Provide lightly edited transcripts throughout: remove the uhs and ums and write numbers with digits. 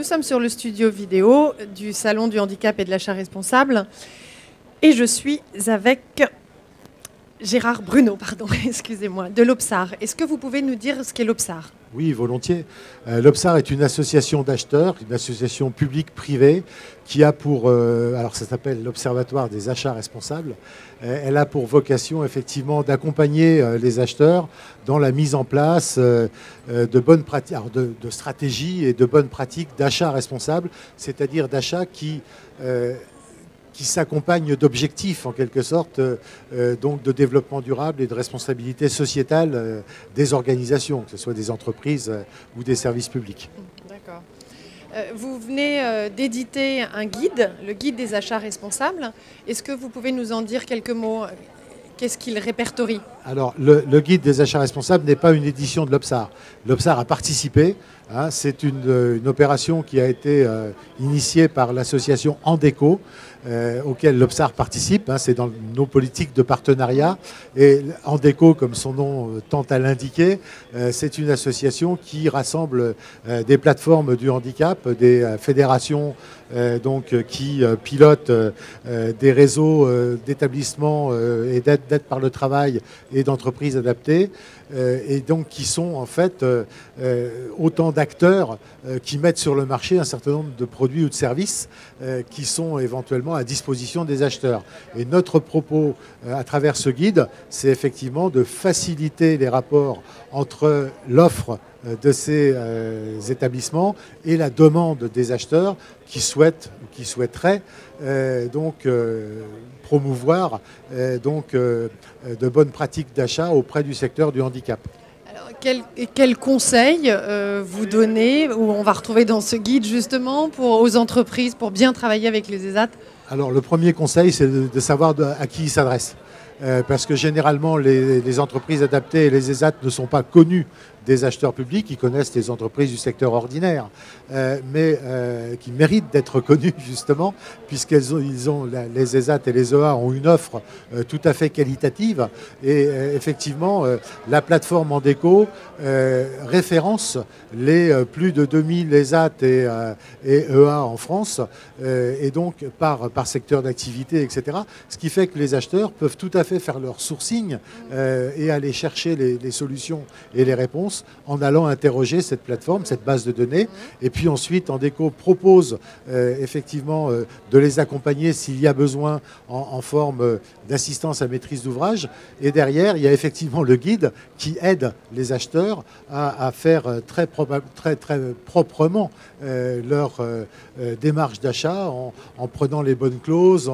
Nous sommes sur le studio vidéo du Salon du handicap et de l'achat responsable et je suis avec Gérard Bruno, pardon, excusez-moi, de l'Obsar. Est-ce que vous pouvez nous dire ce qu'est l'Obsar ? Oui, volontiers. L'Obsar est une association d'acheteurs, une association publique-privée qui a pour, alors ça s'appelle l'Observatoire des achats responsables. Elle a pour vocation effectivement d'accompagner les acheteurs dans la mise en place de bonnes pratiques, de stratégies et de bonnes pratiques d'achat responsable, c'est-à-dire d'achats qui s'accompagnent d'objectifs, en quelque sorte, donc de développement durable et de responsabilité sociétale des organisations, que ce soit des entreprises ou des services publics. D'accord. Vous venez d'éditer un guide, le guide des achats responsables. Est-ce que vous pouvez nous en dire quelques mots ? Qu'est-ce qu'il répertorie ? Alors, le guide des achats responsables n'est pas une édition de l'Obsar. L'Obsar a participé. C'est une opération qui a été initiée par l'association Andeco, auquel l'Obsar participe. C'est dans nos politiques de partenariat. Et Andeco, comme son nom tend à l'indiquer, c'est une association qui rassemble des plateformes du handicap, des fédérations qui pilotent des réseaux d'établissements et d'aide par le travail et d'entreprises adaptées, et donc qui sont en fait autant d'acteurs qui mettent sur le marché un certain nombre de produits ou de services qui sont éventuellement à disposition des acheteurs. Et notre propos à travers ce guide, c'est effectivement de faciliter les rapports entre l'offre de ces établissements et la demande des acheteurs qui souhaiteraient promouvoir de bonnes pratiques d'achat auprès du secteur du handicap. Alors, quel conseil vous donnez, ou on va retrouver dans ce guide justement, aux entreprises pour bien travailler avec les ESAT ? Alors le premier conseil, c'est de savoir à qui il s'adresse. Parce que généralement, les entreprises adaptées et les ESAT ne sont pas connues des acheteurs publics. Ils connaissent les entreprises du secteur ordinaire, mais qui méritent d'être connues justement, les ESAT et les EA ont une offre tout à fait qualitative. Et effectivement, la plateforme Andeco référence les plus de 2000 ESAT et EA en France, et donc par secteur d'activité, etc. Ce qui fait que les acheteurs peuvent tout à fait faire leur sourcing et aller chercher les solutions et les réponses en allant interroger cette plateforme, cette base de données. Et puis ensuite, Andeco propose effectivement de les accompagner s'il y a besoin en forme d'assistance à maîtrise d'ouvrage. Et derrière, il y a effectivement le guide qui aide les acheteurs à faire très proprement leur démarche d'achat en prenant les bonnes clauses,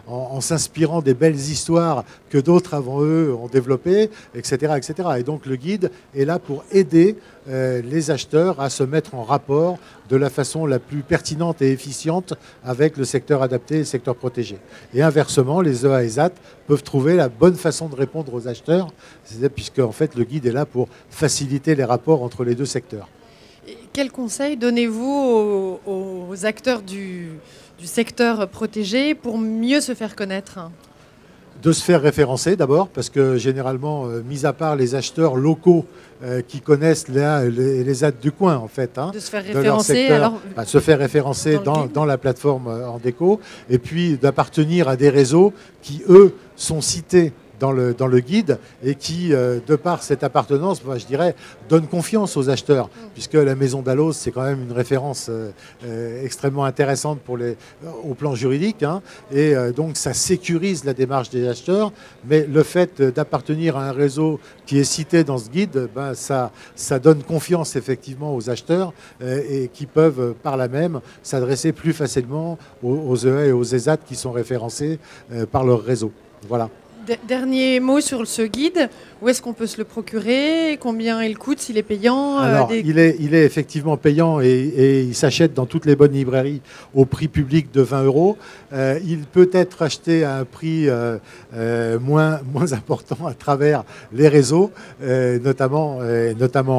en s'inspirant des belles histoires que d'autres avant eux ont développées, etc., etc. Et donc le guide est là pour aider les acheteurs à se mettre en rapport de la façon la plus pertinente et efficiente avec le secteur adapté et le secteur protégé. Et inversement, les EA et ZAT peuvent trouver la bonne façon de répondre aux acheteurs, puisque en fait, le guide est là pour faciliter les rapports entre les deux secteurs. Et quel conseil donnez-vous aux acteurs du secteur protégé pour mieux se faire connaître ? De se faire référencer d'abord, parce que généralement, mis à part les acheteurs locaux qui connaissent les ZAT du coin, en fait. De se faire référencer, se faire référencer dans la plateforme Andeco, et puis d'appartenir à des réseaux qui, eux, sont cités dans le guide et qui, de par cette appartenance, je dirais, donne confiance aux acheteurs, puisque la Maison d'Allos, c'est quand même une référence extrêmement intéressante au plan juridique, et donc ça sécurise la démarche des acheteurs, mais le fait d'appartenir à un réseau qui est cité dans ce guide, ça donne confiance effectivement aux acheteurs et qui peuvent par là même s'adresser plus facilement aux EA et aux ESAT qui sont référencés par leur réseau. Voilà. Dernier mot sur ce guide, où est-ce qu'on peut se le procurer ? Combien il coûte, s'il est payant ? Alors, il est effectivement payant et il s'achète dans toutes les bonnes librairies au prix public de 20 €. Il peut être acheté à un prix moins important à travers les réseaux, notamment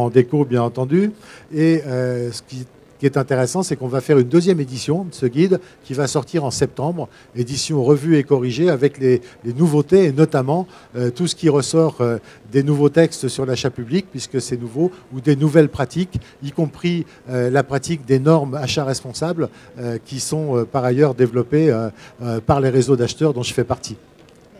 Andeco, bien entendu. Et ce qui qui est intéressant, c'est qu'on va faire une deuxième édition de ce guide qui va sortir en septembre, édition revue et corrigée avec les nouveautés et notamment tout ce qui ressort des nouveaux textes sur l'achat public, puisque c'est nouveau, ou des nouvelles pratiques, y compris la pratique des normes achats responsables qui sont par ailleurs développées par les réseaux d'acheteurs dont je fais partie.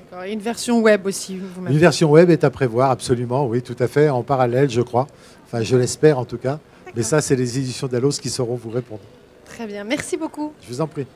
D'accord. Et une version web aussi. Une version web est à prévoir, absolument, oui, tout à fait, en parallèle, je crois. Enfin, je l'espère en tout cas. Mais ça, c'est les éditions d'Allos qui sauront vous répondre. Très bien, merci beaucoup. Je vous en prie.